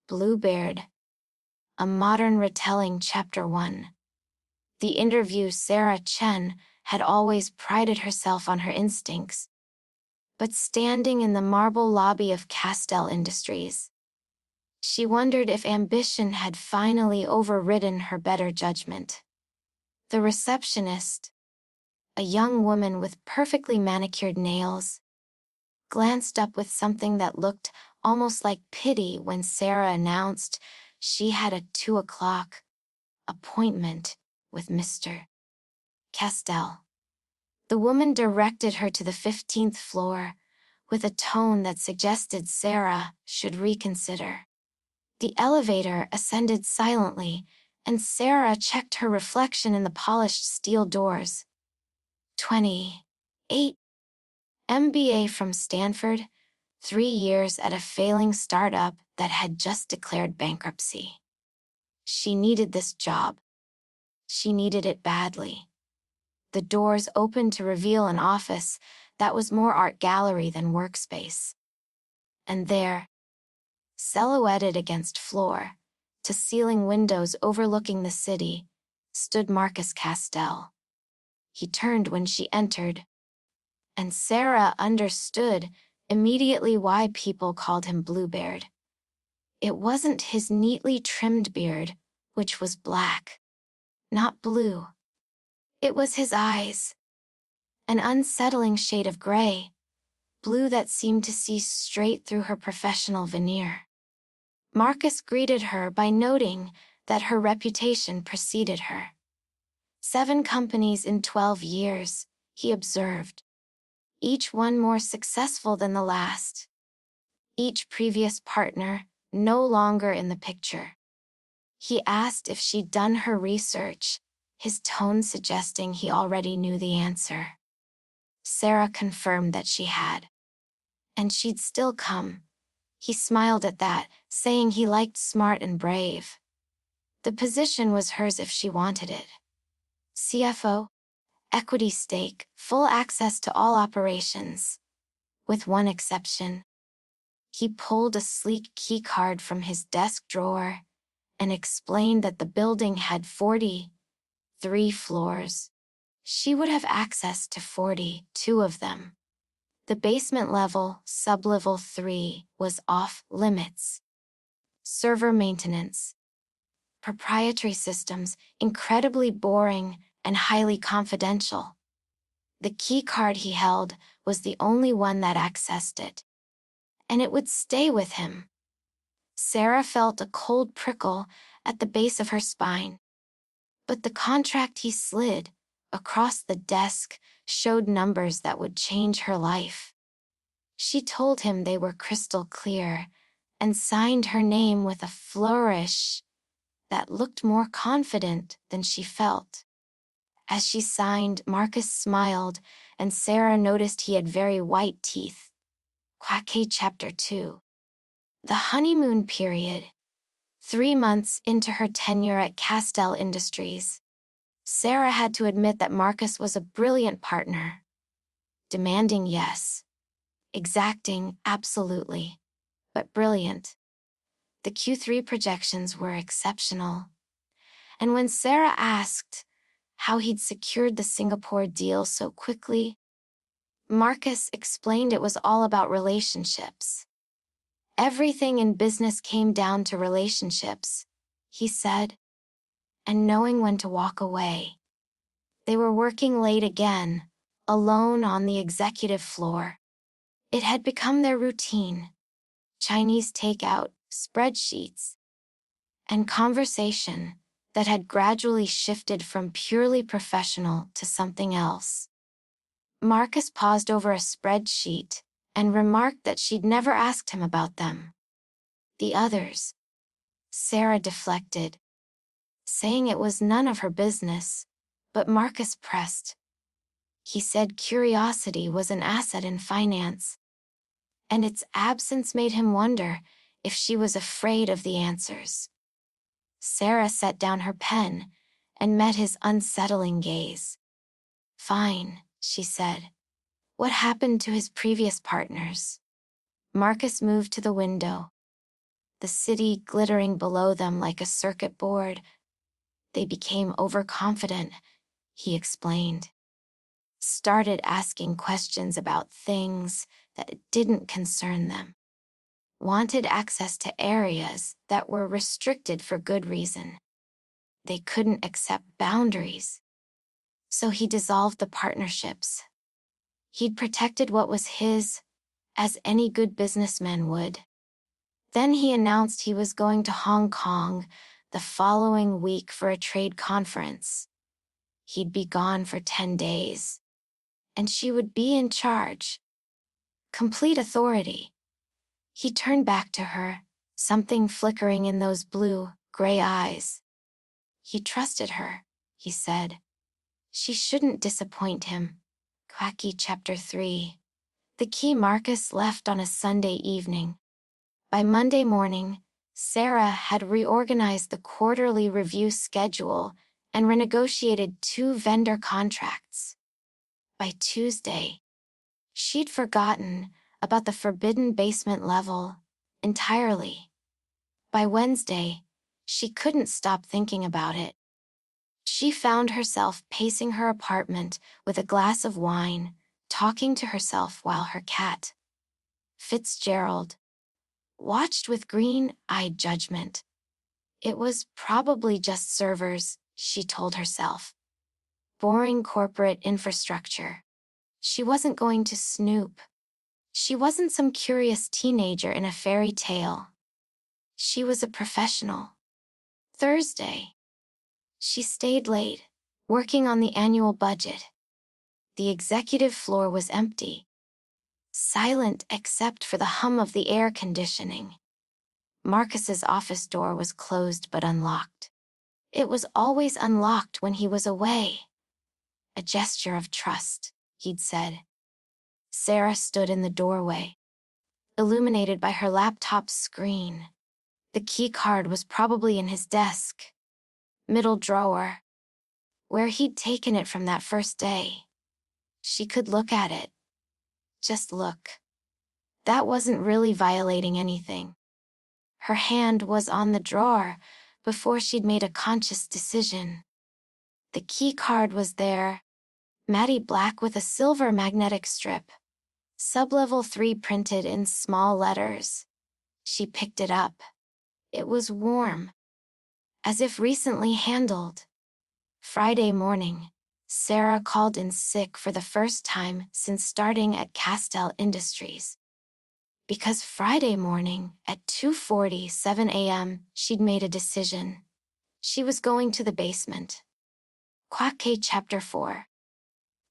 Bluebeard, a modern retelling, Chapter 1. The interview. Sarah Chen had always prided herself on her instincts, but standing in the marble lobby of Castell Industries, she wondered if ambition had finally overridden her better judgment. The receptionist, a young woman with perfectly manicured nails, glanced up with something that looked almost like pity when Sarah announced she had a 2 o'clock appointment with Mr. Castell. The woman directed her to the 15th floor, with a tone that suggested Sarah should reconsider. The elevator ascended silently, and Sarah checked her reflection in the polished steel doors. 28. MBA from Stanford, 3 years at a failing startup that had just declared bankruptcy. She needed this job. She needed it badly. The doors opened to reveal an office that was more art gallery than workspace. And there, silhouetted against floor-to-ceiling windows overlooking the city, stood Marcus Castell. He turned when she entered, and Sarah understood immediately why people called him Bluebeard. It wasn't his neatly trimmed beard, which was black, not blue. It was his eyes, an unsettling shade of gray, blue that seemed to see straight through her professional veneer. Marcus greeted her by noting that her reputation preceded her. 7 companies in 12 years, he observed. Each one more successful than the last. Each previous partner no longer in the picture. He asked if she'd done her research, his tone suggesting he already knew the answer. Sarah confirmed that she had. And she'd still come. He smiled at that, saying he liked smart and brave. The position was hers if she wanted it. CFO, equity stake, full access to all operations. With one exception. He pulled a sleek keycard from his desk drawer and explained that the building had 43 floors. She would have access to 42 of them. The basement level, sublevel 3, was off limits. Server maintenance. Proprietary systems, incredibly boring and highly confidential. The keycard he held was the only one that accessed it. And it would stay with him. Sarah felt a cold prickle at the base of her spine. But the contract he slid across the desk showed numbers that would change her life. She told him they were crystal clear and signed her name with a flourish that looked more confident than she felt. As she signed, Marcus smiled, and Sarah noticed he had very white teeth. Quackay Chapter 2. The honeymoon period. 3 months into her tenure at Castell Industries, Sarah had to admit that Marcus was a brilliant partner. Demanding, yes. Exacting, absolutely. But brilliant. The Q3 projections were exceptional. And when Sarah asked how he'd secured the Singapore deal so quickly, Marcus explained it was all about relationships. Everything in business came down to relationships, he said, and knowing when to walk away. They were working late again, alone on the executive floor. It had become their routine. Chinese takeout, spreadsheets, and conversation that had gradually shifted from purely professional to something else. Marcus paused over a spreadsheet and remarked that she'd never asked him about them. The others. Sarah deflected, saying it was none of her business, but Marcus pressed. He said curiosity was an asset in finance, and its absence made him wonder if she was afraid of the answers. Sarah set down her pen and met his unsettling gaze. Fine, she said. What happened to his previous partners? Marcus moved to the window. the city glittering below them like a circuit board. They became overconfident, he explained. Started asking questions about things that didn't concern them. Wanted access to areas that were restricted for good reason. They couldn't accept boundaries. So he dissolved the partnerships. He'd protected what was his, as any good businessman would. Then he announced he was going to Hong Kong the following week for a trade conference. He'd be gone for 10 days. And she would be in charge. Complete authority. He turned back to her, something flickering in those blue, gray eyes. He trusted her, he said. She shouldn't disappoint him. Quacky Chapter 3. The key Marcus left on a Sunday evening. By Monday morning, Sarah had reorganized the quarterly review schedule and renegotiated 2 vendor contracts. By Tuesday, she'd forgotten about the forbidden basement level entirely. By Wednesday, she couldn't stop thinking about it. She found herself pacing her apartment with a glass of wine, talking to herself while her cat, Fitzgerald, watched with green-eyed judgment. It was probably just servers, she told herself. Boring corporate infrastructure. She wasn't going to snoop. She wasn't some curious teenager in a fairy tale. She was a professional. Thursday. She stayed late, working on the annual budget. The executive floor was empty. Silent except for the hum of the air conditioning. Marcus's office door was closed but unlocked. It was always unlocked when he was away. A gesture of trust, he'd said. Sarah stood in the doorway, illuminated by her laptop screen. The key card was probably in his desk. Middle drawer, where he'd taken it from that first day. She could look at it. Just look. That wasn't really violating anything. Her hand was on the drawer before she'd made a conscious decision. The key card was there, matte black with a silver magnetic strip. Sublevel 3 printed in small letters. She picked it up. It was warm, as if recently handled. Friday morning, Sarah called in sick for the first time since starting at Castell Industries. Because Friday morning, at 2:47 a.m., she'd made a decision. She was going to the basement. Quackay Chapter 4.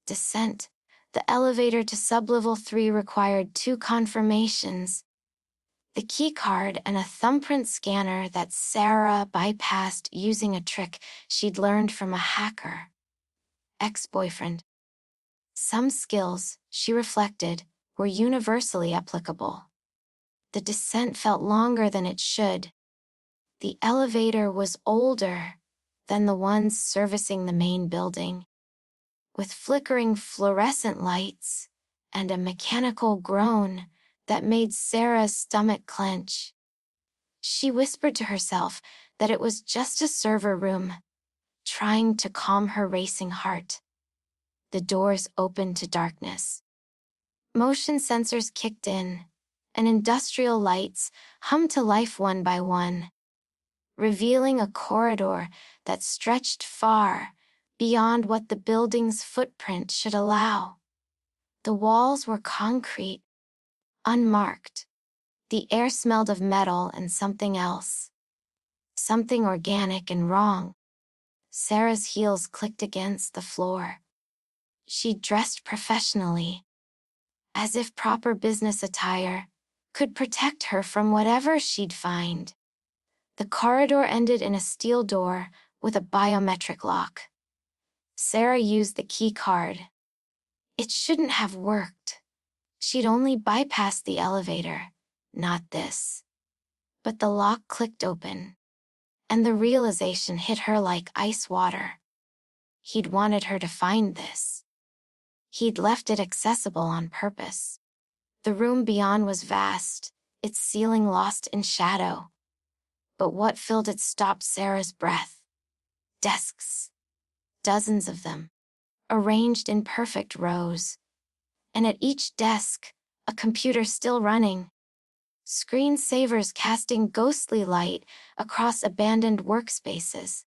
Descent. The elevator to sublevel 3 required 2 confirmations. The keycard and a thumbprint scanner that Sarah bypassed using a trick she'd learned from a hacker. Ex-boyfriend. Some skills, she reflected, were universally applicable. The descent felt longer than it should. The elevator was older than the ones servicing the main building, with flickering fluorescent lights and a mechanical groan that made Sarah's stomach clench. She whispered to herself that it was just a server room, trying to calm her racing heart. The doors opened to darkness. Motion sensors kicked in, and industrial lights hummed to life one by one, revealing a corridor that stretched far beyond what the building's footprint should allow. The walls were concrete, unmarked. The air smelled of metal and something else. Something organic and wrong. Sarah's heels clicked against the floor. She dressed professionally, as if proper business attire could protect her from whatever she'd find. The corridor ended in a steel door with a biometric lock. Sarah used the key card. It shouldn't have worked. She'd only bypassed the elevator, not this. But the lock clicked open, and the realization hit her like ice water. He'd wanted her to find this. He'd left it accessible on purpose. The room beyond was vast, its ceiling lost in shadow. But what filled it stopped Sarah's breath. Desks, dozens of them, arranged in perfect rows. And at each desk, a computer still running. Screensavers casting ghostly light across abandoned workspaces.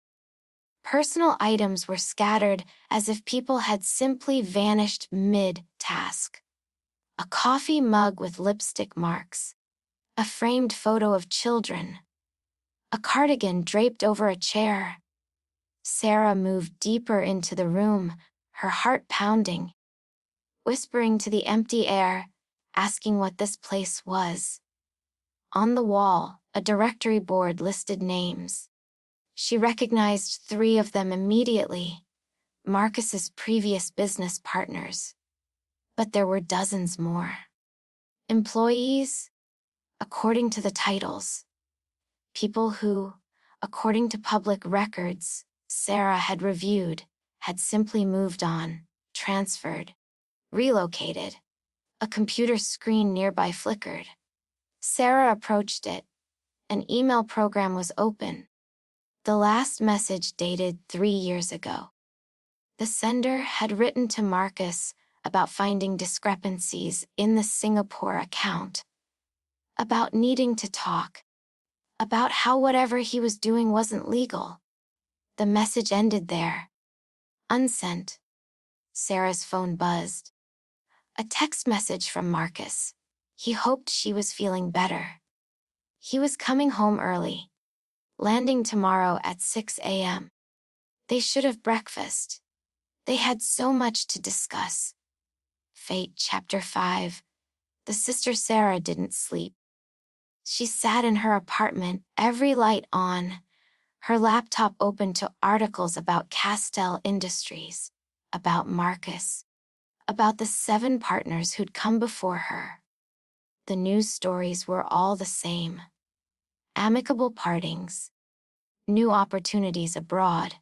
Personal items were scattered as if people had simply vanished mid-task. A coffee mug with lipstick marks. A framed photo of children. A cardigan draped over a chair. Sarah moved deeper into the room, her heart pounding, whispering to the empty air, asking what this place was. On the wall, a directory board listed names. She recognized 3 of them immediately, Marcus's previous business partners. But there were dozens more. Employees, according to the titles. People who, according to public records, Sarah had reviewed, had simply moved on, transferred, relocated. A computer screen nearby flickered. Sarah approached it. An email program was open. The last message dated 3 years ago. The sender had written to Marcus about finding discrepancies in the Singapore account, about needing to talk, about how whatever he was doing wasn't legal. The message ended there. Unsent. Sarah's phone buzzed. A text message from Marcus. He hoped she was feeling better. He was coming home early, landing tomorrow at 6 a.m. They should have breakfast. They had so much to discuss. Fate, Chapter 5. The sister Sarah didn't sleep. She sat in her apartment, every light on, her laptop open to articles about Castell Industries, about Marcus, about the 7 partners who'd come before her. The news stories were all the same. Amicable partings, new opportunities abroad,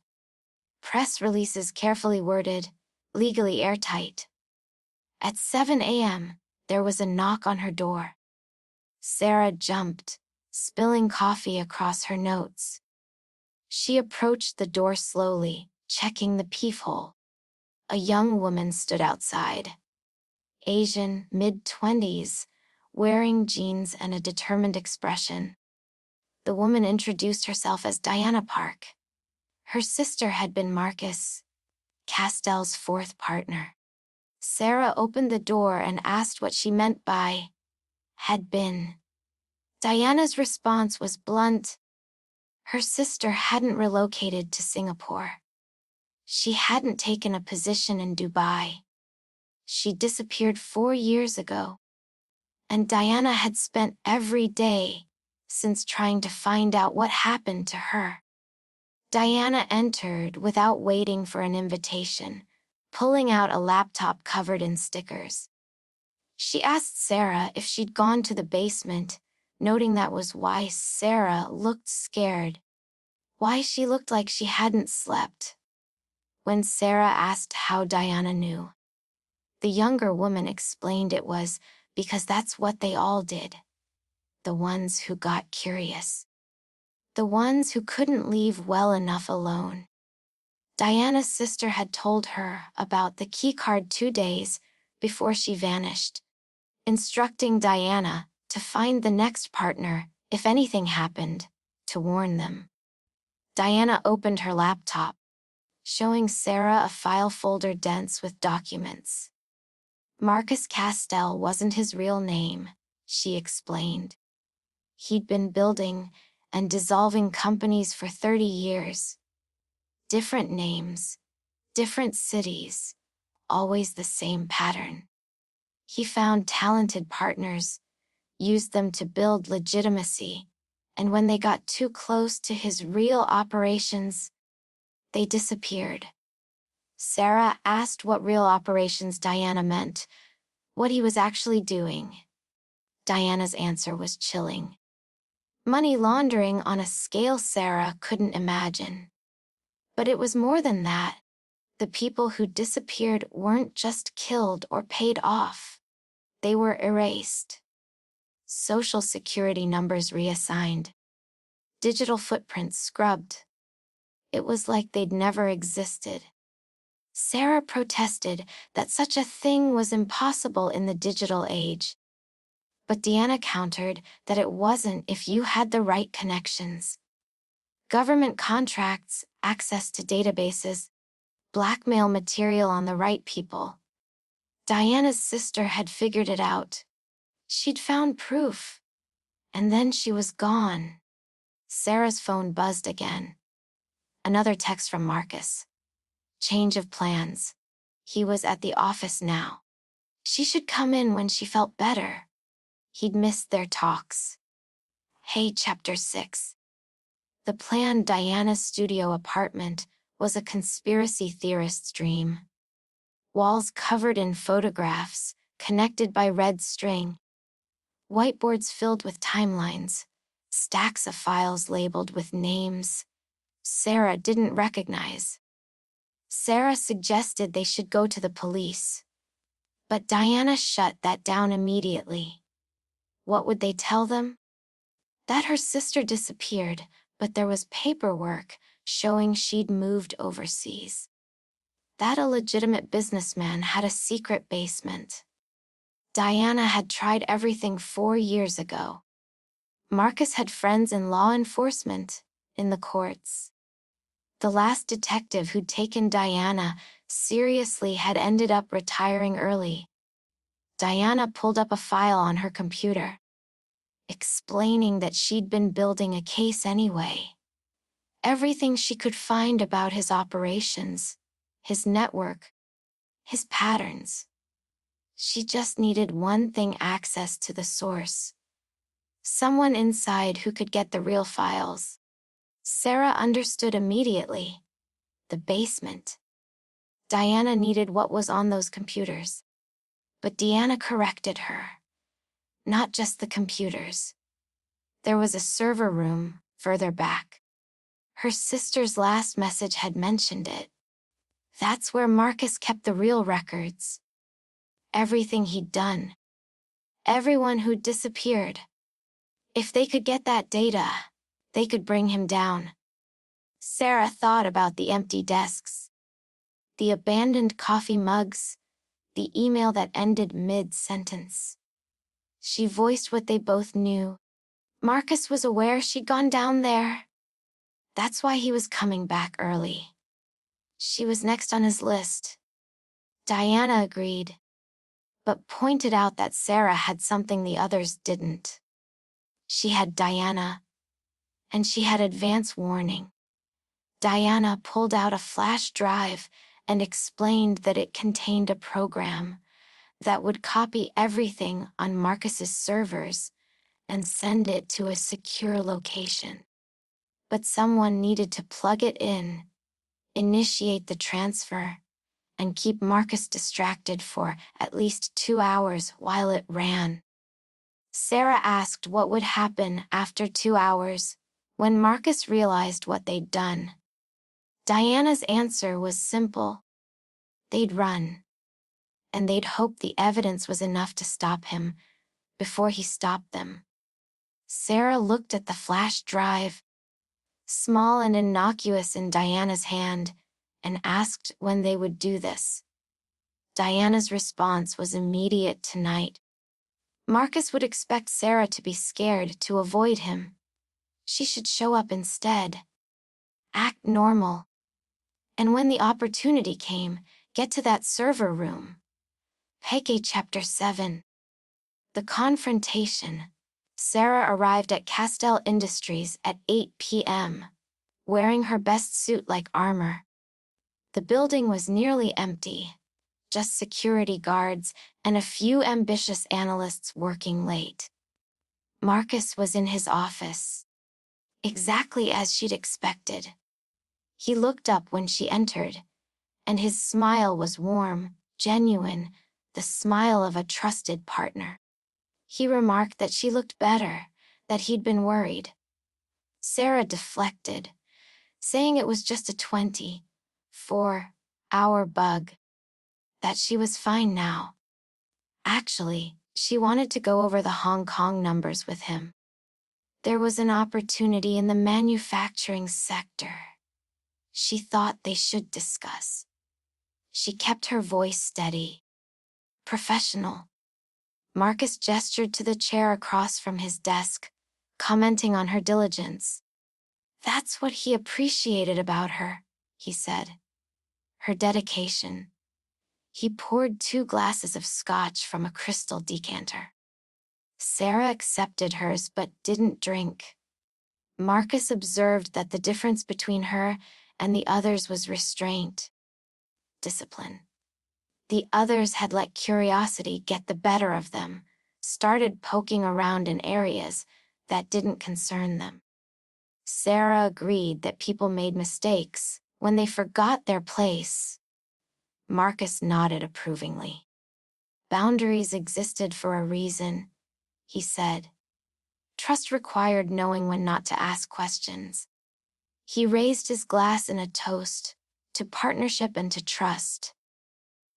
press releases carefully worded, legally airtight. At 7 a.m., there was a knock on her door. Sarah jumped, spilling coffee across her notes. She approached the door slowly, checking the peephole. A young woman stood outside. Asian, mid-20s, wearing jeans and a determined expression. The woman introduced herself as Diana Park. Her sister had been Marcus, Castell's 4th partner. Sarah opened the door and asked what she meant by had been. Diana's response was blunt. Her sister hadn't relocated to Singapore. She hadn't taken a position in Dubai. She disappeared 4 years ago. And Diana had spent every day since trying to find out what happened to her. Diana entered without waiting for an invitation, pulling out a laptop covered in stickers. She asked Sarah if she'd gone to the basement, noting that was why Sarah looked scared, why she looked like she hadn't slept. When Sarah asked how Diana knew, the younger woman explained it was because that's what they all did. The ones who got curious. The ones who couldn't leave well enough alone. Diana's sister had told her about the keycard 2 days before she vanished, instructing Diana to find the next partner if anything happened, to warn them. Diana opened her laptop, showing Sarah a file folder dense with documents. Marcus Castell wasn't his real name, she explained. He'd been building and dissolving companies for 30 years. Different names, different cities, always the same pattern. He found talented partners, used them to build legitimacy, and when they got too close to his real operations, they disappeared. Sarah asked what real operations Diana meant, what he was actually doing. Diana's answer was chilling. Money laundering on a scale Sarah couldn't imagine. But it was more than that. The people who disappeared weren't just killed or paid off. They were erased. Social security numbers reassigned. digital footprints scrubbed. It was like they'd never existed. Sarah protested that such a thing was impossible in the digital age. But Deanna countered that it wasn't if you had the right connections. Government contracts, access to databases, blackmail material on the right people. Diana's sister had figured it out. She'd found proof. And then she was gone. Sarah's phone buzzed again. Another text from Marcus. Change of plans. He was at the office now. She should come in when she felt better. He'd missed their talks. Hey, Chapter 6. The planned Diana's studio apartment was a conspiracy theorist's dream. Walls covered in photographs, connected by red string. Whiteboards filled with timelines. Stacks of files labeled with names Sarah didn't recognize. Sarah suggested they should go to the police. But Diana shut that down immediately. What would they tell them? That her sister disappeared, but there was paperwork showing she'd moved overseas. That a legitimate businessman had a secret basement. Diana had tried everything 4 years ago. Marcus had friends in law enforcement, in the courts. The last detective who'd taken Diana seriously had ended up retiring early. Diana pulled up a file on her computer, explaining that she'd been building a case anyway. Everything she could find about his operations, his network, his patterns. She just needed one thing: access to the source. Someone inside who could get the real files. Sarah understood immediately. The basement. Diana needed what was on those computers. But Deanna corrected her. Not just the computers. There was a server room further back. Her sister's last message had mentioned it. That's where Marcus kept the real records. Everything he'd done. Everyone who'd disappeared. If they could get that data, they could bring him down. Sarah thought about the empty desks, the abandoned coffee mugs, the email that ended mid-sentence. She voiced what they both knew. Marcus was aware she'd gone down there. That's why he was coming back early. She was next on his list. Diana agreed, but pointed out that Sarah had something the others didn't. She had Diana, and she had advance warning. Diana pulled out a flash drive and explained that it contained a program that would copy everything on Marcus's servers and send it to a secure location. But someone needed to plug it in, initiate the transfer, and keep Marcus distracted for at least 2 hours while it ran. Sarah asked what would happen after 2 hours, when Marcus realized what they'd done. Diana's answer was simple. They'd run. And they'd hope the evidence was enough to stop him before he stopped them. Sarah looked at the flash drive, small and innocuous in Diana's hand, and asked when they would do this. Diana's response was immediate: tonight. Marcus would expect Sarah to be scared to avoid him. She should show up instead. Act normal. And when the opportunity came, get to that server room. Peke Chapter 7. The confrontation. Sarah arrived at Castell Industries at 8 p.m., wearing her best suit like armor. The building was nearly empty, just security guards and a few ambitious analysts working late. Marcus was in his office, exactly as she'd expected. He looked up when she entered, and his smile was warm, genuine, the smile of a trusted partner. He remarked that she looked better, that he'd been worried. Sarah deflected, saying it was just a 24-hour bug, that she was fine now. Actually, she wanted to go over the Hong Kong numbers with him. There was an opportunity in the manufacturing sector. She thought they should discuss. She kept her voice steady. Professional. Marcus gestured to the chair across from his desk, commenting on her diligence. That's what he appreciated about her, he said. Her dedication. He poured 2 glasses of scotch from a crystal decanter. Sarah accepted hers but didn't drink. Marcus observed that the difference between her and the others was restraint. Discipline. The others had let curiosity get the better of them, started poking around in areas that didn't concern them. Sarah agreed that people made mistakes when they forgot their place. Marcus nodded approvingly. Boundaries existed for a reason, he said. Trust required knowing when not to ask questions. He raised his glass in a toast to partnership and to trust.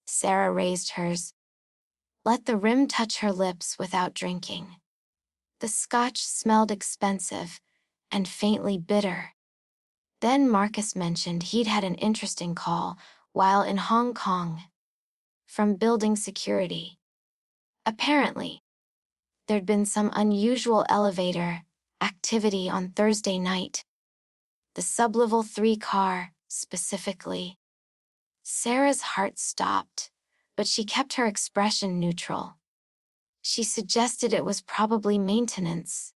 Sarah raised hers. Let the rim touch her lips without drinking. The scotch smelled expensive and faintly bitter. Then Marcus mentioned he'd had an interesting call while in Hong Kong. From building security. Apparently, there'd been some unusual elevator activity on Thursday night. The sublevel 3 car, specifically. Sarah's heart stopped, but she kept her expression neutral. She suggested it was probably maintenance,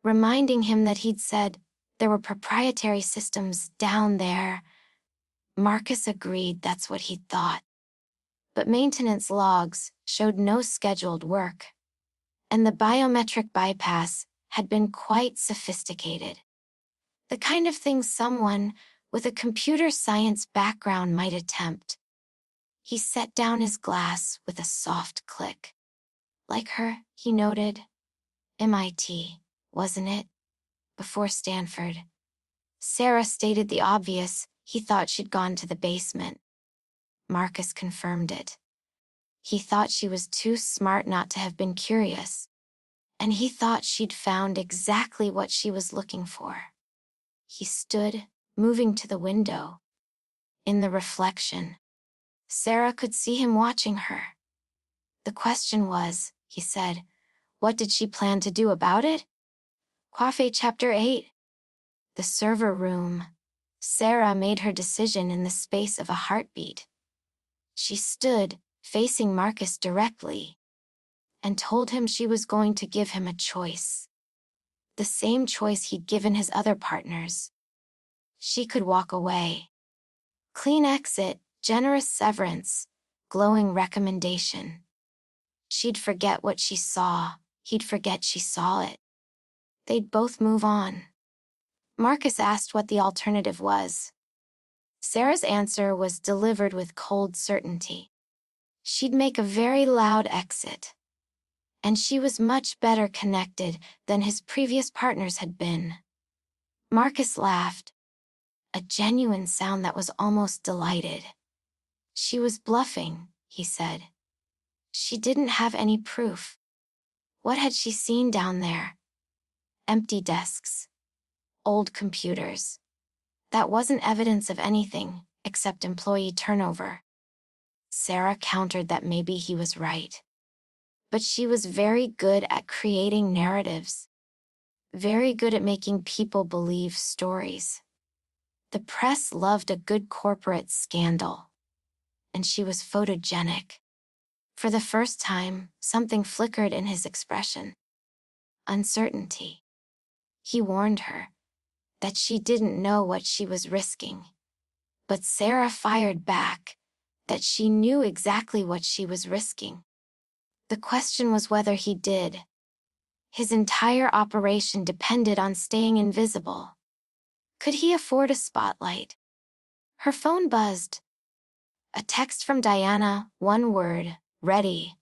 reminding him that he'd said there were proprietary systems down there. Marcus agreed that's what he'd thought. But maintenance logs showed no scheduled work, and the biometric bypass had been quite sophisticated. The kind of thing someone with a computer science background might attempt. He set down his glass with a soft click. Like her, he noted. MIT, wasn't it? Before Stanford. Sarah stated the obvious, he thought she'd gone to the basement. Marcus confirmed it. He thought she was too smart not to have been curious, and he thought she'd found exactly what she was looking for. He stood, moving to the window. In the reflection, Sarah could see him watching her. The question was, he said, what did she plan to do about it? Coiffé Chapter 8. The server room. Sarah made her decision in the space of a heartbeat. She stood, facing Marcus directly, and told him she was going to give him a choice. The same choice he'd given his other partners. She could walk away. Clean exit, generous severance, glowing recommendation. She'd forget what she saw, he'd forget she saw it. They'd both move on. Marcus asked what the alternative was. Sarah's answer was delivered with cold certainty. She'd make a very loud exit. And she was much better connected than his previous partners had been. Marcus laughed. A genuine sound that was almost delighted. She was bluffing, he said. She didn't have any proof. What had she seen down there? Empty desks. Old computers. That wasn't evidence of anything, except employee turnover. Sarah countered that maybe he was right. But she was very good at creating narratives. Very good at making people believe stories. The press loved a good corporate scandal. And she was photogenic. For the first time, something flickered in his expression. Uncertainty. He warned her that she didn't know what she was risking. But Sarah fired back that she knew exactly what she was risking. The question was whether he did. His entire operation depended on staying invisible. Could he afford a spotlight? Her phone buzzed. A text from Diana, 1 word, ready.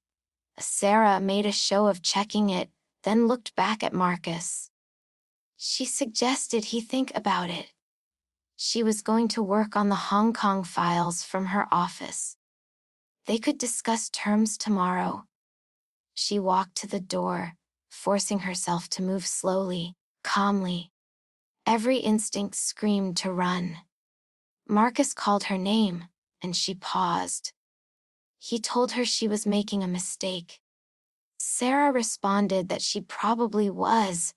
Sarah made a show of checking it, then looked back at Marcus. She suggested he think about it. She was going to work on the Hong Kong files from her office. They could discuss terms tomorrow. She walked to the door, forcing herself to move slowly, calmly. Every instinct screamed to run. Marcus called her name, and she paused. He told her she was making a mistake. Sarah responded that she probably was,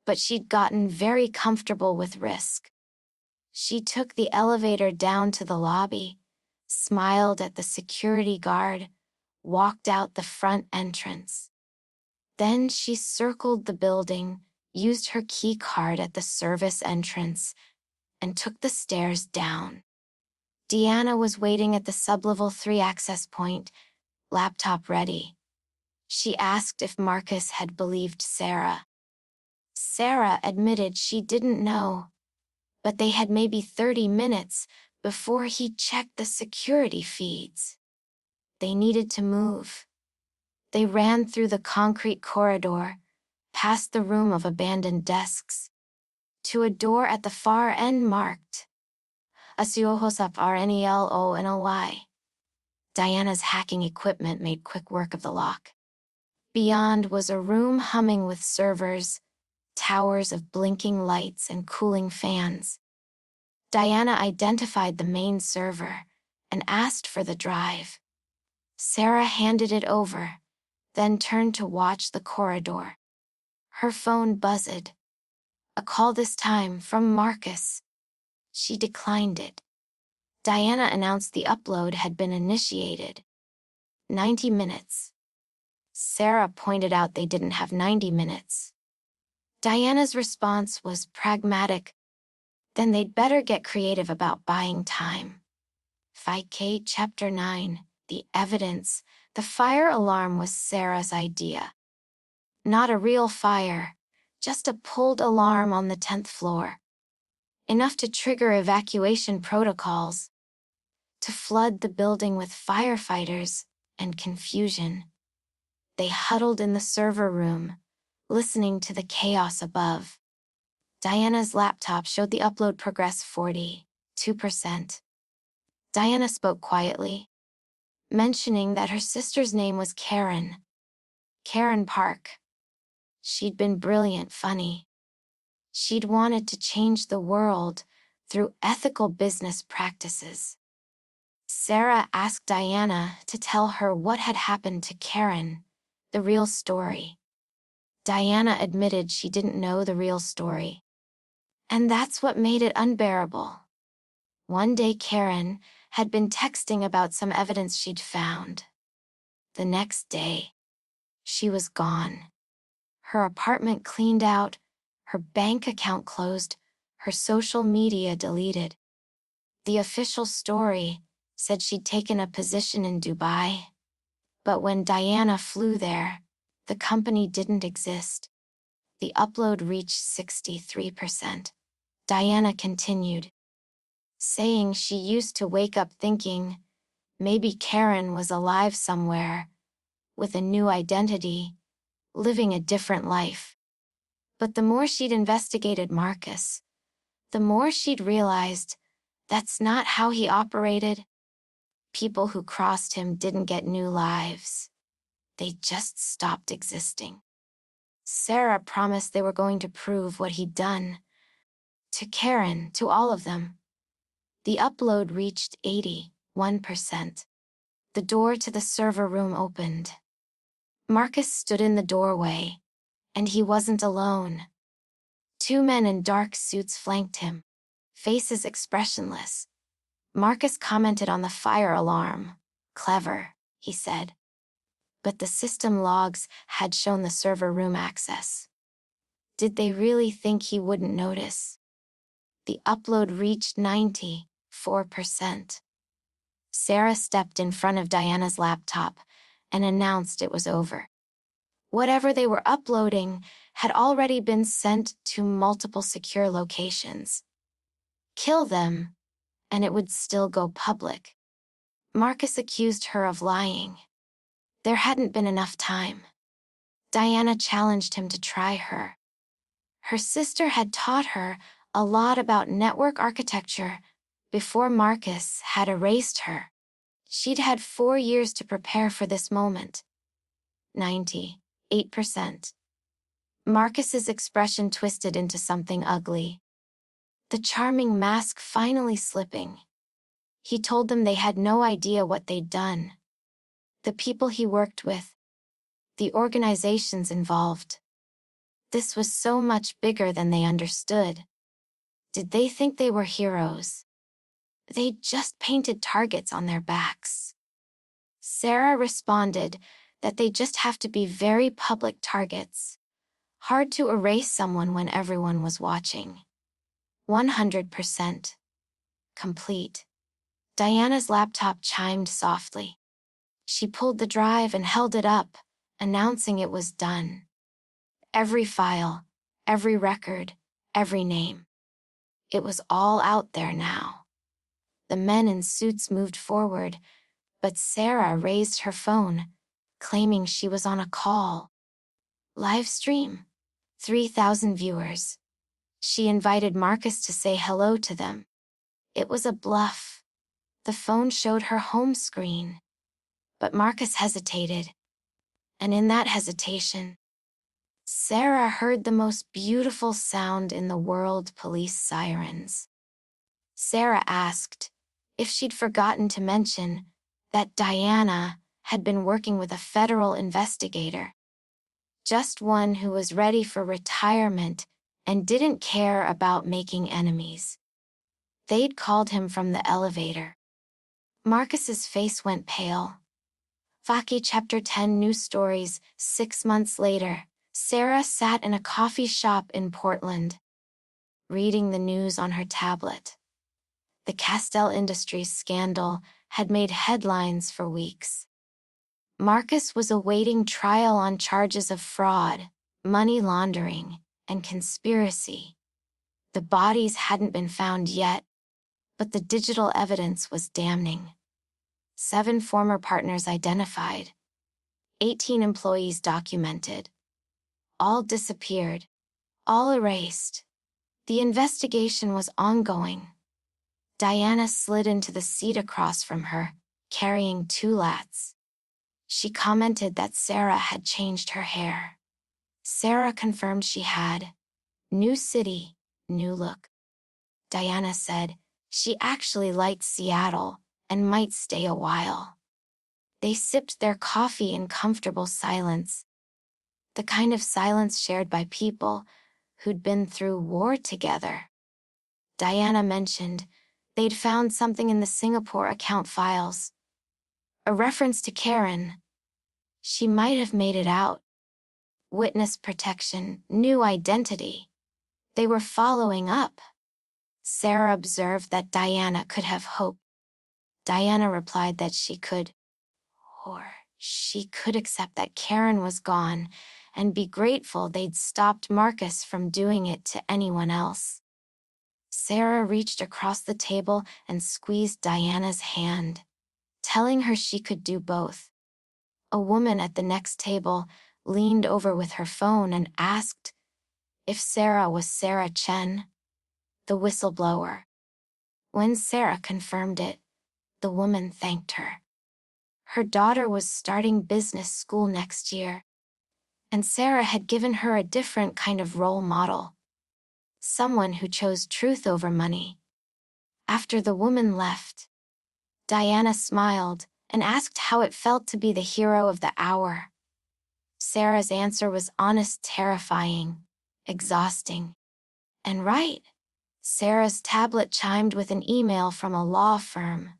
but she'd gotten very comfortable with risk. She took the elevator down to the lobby, smiled at the security guard, walked out the front entrance. Then she circled the building, used her key card at the service entrance, and took the stairs down. Deanna was waiting at the sublevel 3 access point, laptop ready. She asked if Marcus had believed Sarah. Sarah admitted she didn't know, but they had maybe 30 minutes before he checked the security feeds. They needed to move. They ran through the concrete corridor, past the room of abandoned desks, to a door at the far end marked Asiojosap RNELONLY. Diana's hacking equipment made quick work of the lock. Beyond was a room humming with servers, towers of blinking lights and cooling fans. Diana identified the main server and asked for the drive. Sarah handed it over, then turned to watch the corridor. Her phone buzzed. A call this time from Marcus. She declined it. Diana announced the upload had been initiated. 90 minutes. Sarah pointed out they didn't have 90 minutes. Diana's response was pragmatic. Then they'd better get creative about buying time. 5K Chapter 9, The Evidence. The fire alarm was Sarah's idea. Not a real fire, just a pulled alarm on the 10th floor. Enough to trigger evacuation protocols. To flood the building with firefighters and confusion. They huddled in the server room, listening to the chaos above. Diana's laptop showed the upload progress 42%. Diana spoke quietly, mentioning that her sister's name was Karen. Karen Park. She'd been brilliant, funny. She'd wanted to change the world through ethical business practices. Sarah asked Diana to tell her what had happened to Karen, the real story. Diana admitted she didn't know the real story. And that's what made it unbearable. One day Karen had been texting about some evidence she'd found. The next day, she was gone. Her apartment cleaned out, her bank account closed, her social media deleted. The official story said she'd taken a position in Dubai. But when Diana flew there, the company didn't exist. The upload reached 63%. Diana continued, saying she used to wake up thinking, maybe Karen was alive somewhere, with a new identity, living a different life. But the more she'd investigated Marcus, the more she'd realized that's not how he operated. People who crossed him didn't get new lives. They just stopped existing. Sarah promised they were going to prove what he'd done. To Karen, to all of them. The upload reached 81%. The door to the server room opened. Marcus stood in the doorway, and he wasn't alone. 2 men in dark suits flanked him, faces expressionless. Marcus commented on the fire alarm. Clever, he said. But the system logs had shown the server room access. Did they really think he wouldn't notice? The upload reached 94%. Sarah stepped in front of Diana's laptop and announced it was over. Whatever they were uploading had already been sent to multiple secure locations. Kill them, and it would still go public. Marcus accused her of lying. There hadn't been enough time. Diana challenged him to try her. Her sister had taught her a lot about network architecture before Marcus had erased her. She'd had 4 years to prepare for this moment. 98%. Marcus's expression twisted into something ugly, the charming mask finally slipping. He told them they had no idea what they'd done. The people he worked with, the organizations involved. This was so much bigger than they understood. Did they think they were heroes? They just painted targets on their backs. Sarah responded that they just have to be very public targets. Hard to erase someone when everyone was watching. 100%. Complete. Diana's laptop chimed softly. She pulled the drive and held it up, announcing it was done. Every file, every record, every name. It was all out there now. The men in suits moved forward, but Sarah raised her phone, claiming she was on a call. Live stream. 3,000 viewers. She invited Marcus to say hello to them. It was a bluff. The phone showed her home screen. But Marcus hesitated. And in that hesitation, Sarah heard the most beautiful sound in the world: police sirens. Sarah asked if she'd forgotten to mention that Diana had been working with a federal investigator. Just one who was ready for retirement and didn't care about making enemies. They'd called him from the elevator. Marcus's face went pale. Faki Chapter 10 News Stories. 6 months later, Sarah sat in a coffee shop in Portland, reading the news on her tablet. The Castell Industries scandal had made headlines for weeks. Marcus was awaiting trial on charges of fraud, money laundering, and conspiracy. The bodies hadn't been found yet, but the digital evidence was damning. 7 former partners identified. 18 employees documented. All disappeared. All erased. The investigation was ongoing. Diana slid into the seat across from her, carrying 2 lats. She commented that Sarah had changed her hair. Sarah confirmed she had. New city, new look. Diana said she actually liked Seattle and might stay a while. They sipped their coffee in comfortable silence, the kind of silence shared by people who'd been through war together. Diana mentioned they'd found something in the Singapore account files, a reference to Karen. She might have made it out. Witness protection, new identity. They were following up. Sarah observed that Diana could have hope. Diana replied that she could, or she could accept that Karen was gone and be grateful they'd stopped Marcus from doing it to anyone else. Sarah reached across the table and squeezed Diana's hand, telling her she could do both. A woman at the next table leaned over with her phone and asked if Sarah was Sarah Chen, the whistleblower. When Sarah confirmed it, the woman thanked her. Her daughter was starting business school next year, and Sarah had given her a different kind of role model. Someone who chose truth over money. After the woman left, Diana smiled and asked how it felt to be the hero of the hour. Sarah's answer was honest, terrifying, exhausting. And right. Sarah's tablet chimed with an email from a law firm.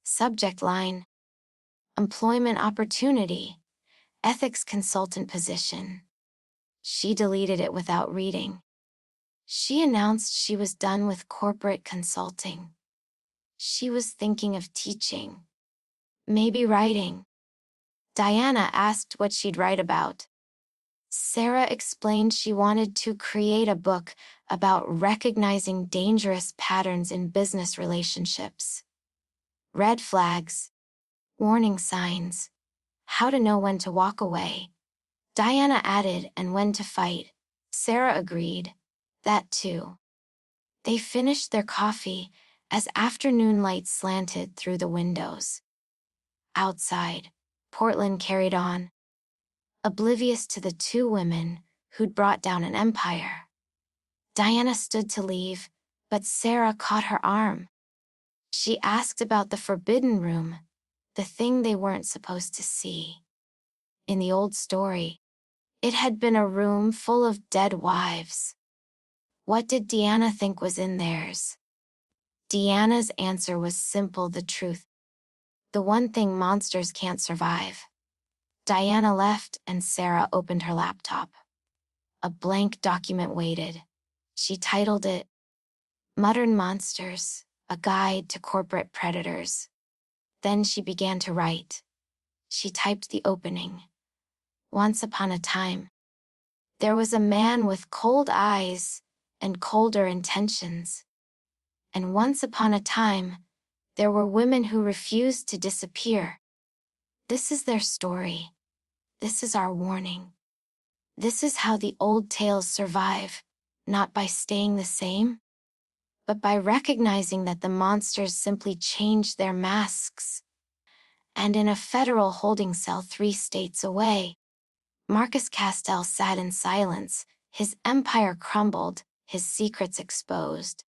Subject line: employment opportunity, ethics consultant position. She deleted it without reading. She announced she was done with corporate consulting. She was thinking of teaching. Maybe writing. Diana asked what she'd write about. Sarah explained she wanted to create a book about recognizing dangerous patterns in business relationships. Red flags, warning signs, how to know when to walk away. Diana added, and when to fight. Sarah agreed. That too. They finished their coffee as afternoon light slanted through the windows. Outside, Portland carried on, oblivious to the 2 women who'd brought down an empire. Diana stood to leave, but Sarah caught her arm. She asked about the forbidden room, the thing they weren't supposed to see. In the old story, it had been a room full of dead wives. What did Diana think was in theirs? Diana's answer was simple: the truth. The one thing monsters can't survive. Diana left and Sarah opened her laptop. A blank document waited. She titled it, "Modern Monsters, a Guide to Corporate Predators." Then she began to write. She typed the opening. Once upon a time, there was a man with cold eyes and colder intentions. And once upon a time, there were women who refused to disappear. This is their story. This is our warning. This is how the old tales survive, not by staying the same, but by recognizing that the monsters simply changed their masks. And in a federal holding cell 3 states away, Marcus Castell sat in silence, his empire crumbled, his secrets exposed.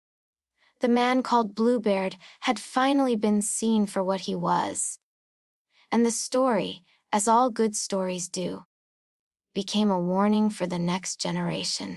The man called Bluebeard had finally been seen for what he was. And the story, as all good stories do, became a warning for the next generation.